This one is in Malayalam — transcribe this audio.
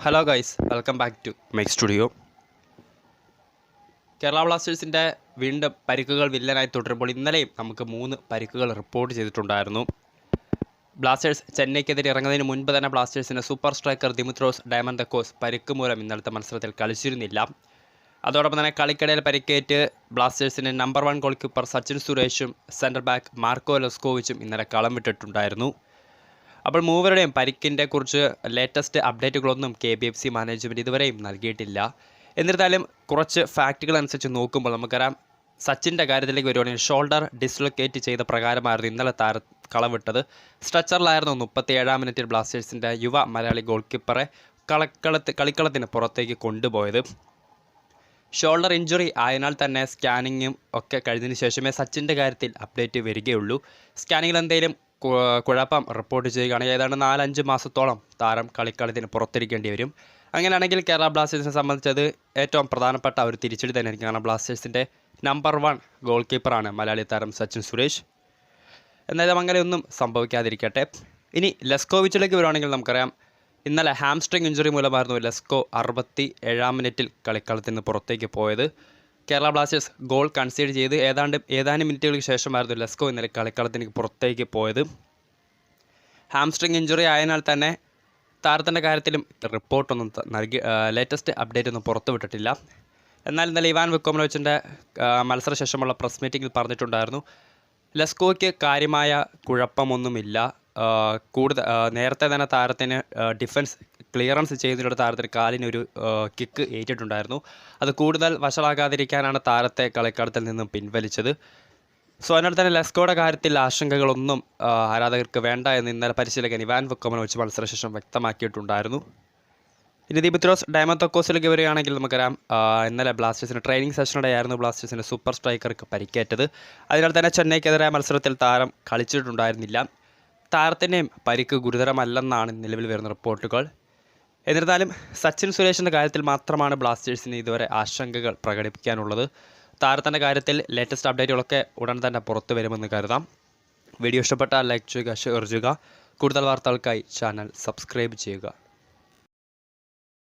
Hello guys, welcome back to Mec studio. Kerala ബ്ലാസ്റ്റേഴ്സിൻ്റെ വീണ്ടും പരിക്കുകൾ വില്ലനായി തുടരുമ്പോൾ ഇന്നലെയും നമുക്ക് 3 പരിക്കുകൾ റിപ്പോർട്ട് ചെയ്തിട്ടുണ്ടായിരുന്നു. ബ്ലാസ്റ്റേഴ്സ് ചെന്നൈക്കെതിരെ ഇറങ്ങുന്നതിന് മുൻപ് തന്നെ ബ്ലാസ്റ്റേഴ്സിൻ്റെ സൂപ്പർ സ്ട്രൈക്കർ ദിമിത്രോസ് ഡയമന്തക്കോസ് പരിക്ക് മൂലം ഇന്നലത്തെ മത്സരത്തിൽ കളിച്ചിരുന്നില്ല. അതോടൊപ്പം തന്നെ കളിക്കിടയിൽ പരിക്കേറ്റ് ബ്ലാസ്റ്റേഴ്സിൻ്റെ നമ്പർ 1 ഗോൾ കീപ്പർ സച്ചിൻ സുരേഷും സെൻട്രൽ ബാക്ക് മാർക്കോ ലെസ്കോവിച്ചും ഇന്നലെ കളം വിട്ടിട്ടുണ്ടായിരുന്നു. അപ്പോൾ മൂവരുടെയും പരിക്കിൻ്റെ കുറിച്ച് ലേറ്റസ്റ്റ് അപ്ഡേറ്റുകളൊന്നും KBFC മാനേജ്മെൻറ്റ് ഇതുവരെയും നൽകിയിട്ടില്ല. എന്നിരുന്നാലും കുറച്ച് ഫാക്റ്റുകൾ അനുസരിച്ച് നോക്കുമ്പോൾ നമുക്കറിയാം, സച്ചിൻ്റെ കാര്യത്തിലേക്ക് വരുവാണെങ്കിൽ ഷോൾഡർ ഡിസ്ലൊക്കേറ്റ് ചെയ്ത പ്രകാരമായിരുന്നു ഇന്നലെ കളവിട്ടത്. സ്ട്രെച്ചറിലായിരുന്നു 37-ാം മിനിറ്റിൽ ബ്ലാസ്റ്റേഴ്സിൻ്റെ യുവ മലയാളി ഗോൾ കീപ്പറെ കളിക്കളത്തിന് പുറത്തേക്ക് കൊണ്ടുപോയത്. ഷോൾഡർ ഇഞ്ചുറി ആയതിനാൽ തന്നെ സ്കാനിങ്ങും ഒക്കെ കഴിഞ്ഞതിന് ശേഷമേ സച്ചിൻ്റെ കാര്യത്തിൽ അപ്ഡേറ്റ് വരികയുള്ളൂ. സ്കാനിങ്ങിൽ എന്തെങ്കിലും കുഴപ്പം റിപ്പോർട്ട് ചെയ്യുകയാണെങ്കിൽ ഏതാണ്ട് 4-5 മാസത്തോളം താരം കളിക്കളത്തിന് പുറത്തിരിക്കേണ്ടി വരും. അങ്ങനെയാണെങ്കിൽ കേരള ബ്ലാസ്റ്റേഴ്സിനെ സംബന്ധിച്ചത് ഏറ്റവും പ്രധാനപ്പെട്ട ഒരു തിരിച്ചടി തന്നെയായിരിക്കും. കാരണം ബ്ലാസ്റ്റേഴ്സിൻ്റെ നമ്പർ 1 ഗോൾ കീപ്പറാണ് മലയാളി താരം സച്ചിൻ സുരേഷ്. എന്നാലും അങ്ങനെയൊന്നും സംഭവിക്കാതിരിക്കട്ടെ. ഇനി ലെസ്കോവിച്ചിലേക്ക് വരുവാണെങ്കിൽ നമുക്കറിയാം, ഇന്നലെ ഹാംസ്ട്രിങ് ഇഞ്ചുറി മൂലമായിരുന്നു ലെസ്കോ 67-ാം മിനിറ്റിൽ കളിക്കളത്തിന് പുറത്തേക്ക് പോയത്. കേരള ബ്ലാസ്റ്റേഴ്സ് ഗോൾ കൺസീഡ് ചെയ്ത് ഏതാനും മിനിറ്റുകൾക്ക് ശേഷമായിരുന്നു ലെസ്കോ ഇന്നലെ കളിക്കളത്തിന് പുറത്തേക്ക് പോയത്. ഹാംസ്ട്രിങ് ഇഞ്ചുറി ആയതിനാൽ തന്നെ താരത്തിൻ്റെ കാര്യത്തിലും റിപ്പോർട്ടൊന്നും ലേറ്റസ്റ്റ് അപ്ഡേറ്റ് ഒന്നും പുറത്തുവിട്ടിട്ടില്ല. എന്നാൽ ഇന്നലെ ഇവാൻ വിക്കോമനോവിച്ചിൻ്റെ മത്സരശേഷമുള്ള പ്രസ് മീറ്റിങ്ങിൽ പറഞ്ഞിട്ടുണ്ടായിരുന്നു, ലെസ്കോയ്ക്ക് കാര്യമായ കുഴപ്പമൊന്നുമില്ല. നേരത്തെ തന്നെ താരത്തിന് ഡിഫൻസ് ക്ലിയറൻസ് ചെയ്യുന്നതിലൂടെ താരത്തിന് കാലിനൊരു കിക്ക് ഏറ്റിട്ടുണ്ടായിരുന്നു. അത് കൂടുതൽ വഷളാകാതിരിക്കാനാണ് താരത്തെ കളിക്കളത്തിൽ നിന്നും പിൻവലിച്ചത്. സോ അതിനാൽ തന്നെ ലെസ്കോയുടെ കാര്യത്തിൽ ആശങ്കകളൊന്നും ആരാധകർക്ക് വേണ്ട എന്ന് ഇന്നലെ പരിശീലകൻ ഇവാൻ വിക്കോമനോവിച്ച് മത്സരശേഷം വ്യക്തമാക്കിയിട്ടുണ്ടായിരുന്നു. ഇനി ദിമിത്രോസ് ഡയമന്തക്കോസിലേക്ക് വരികയാണെങ്കിൽ നമുക്കറിയാം, ഇന്നലെ ബ്ലാസ്റ്റേഴ്സിന് ട്രെയിനിങ് സെഷനിടെയായിരുന്നു ബ്ലാസ്റ്റേഴ്സിൻ്റെ സൂപ്പർ സ്ട്രൈക്കർക്ക് പരിക്കേറ്റത്. അതിനാൽ തന്നെ ചെന്നൈക്കെതിരായ മത്സരത്തിൽ താരം കളിച്ചിട്ടുണ്ടായിരുന്നില്ല. താരത്തിൻ്റെയും പരിക്ക് ഗുരുതരമല്ലെന്നാണ് നിലവിൽ വരുന്ന റിപ്പോർട്ടുകൾ. എന്നിരുന്നാലും സച്ചിൻ സുരേഷിൻ്റെ കാര്യത്തിൽ മാത്രമാണ് ബ്ലാസ്റ്റേഴ്സിന് ഇതുവരെ ആശങ്കകൾ പ്രകടിപ്പിക്കാനുള്ളത്. താരത്തിൻ്റെ കാര്യത്തിൽ ലേറ്റസ്റ്റ് അപ്ഡേറ്റുകളൊക്കെ ഉടൻ തന്നെ പുറത്തു വരുമെന്ന് കരുതാം. വീഡിയോ ഇഷ്ടപ്പെട്ടാൽ ലൈക്ക് ചെയ്യുക, ഷെയർ ചെയ്യുക. കൂടുതൽ വാർത്തകൾക്കായി ചാനൽ സബ്സ്ക്രൈബ് ചെയ്യുക.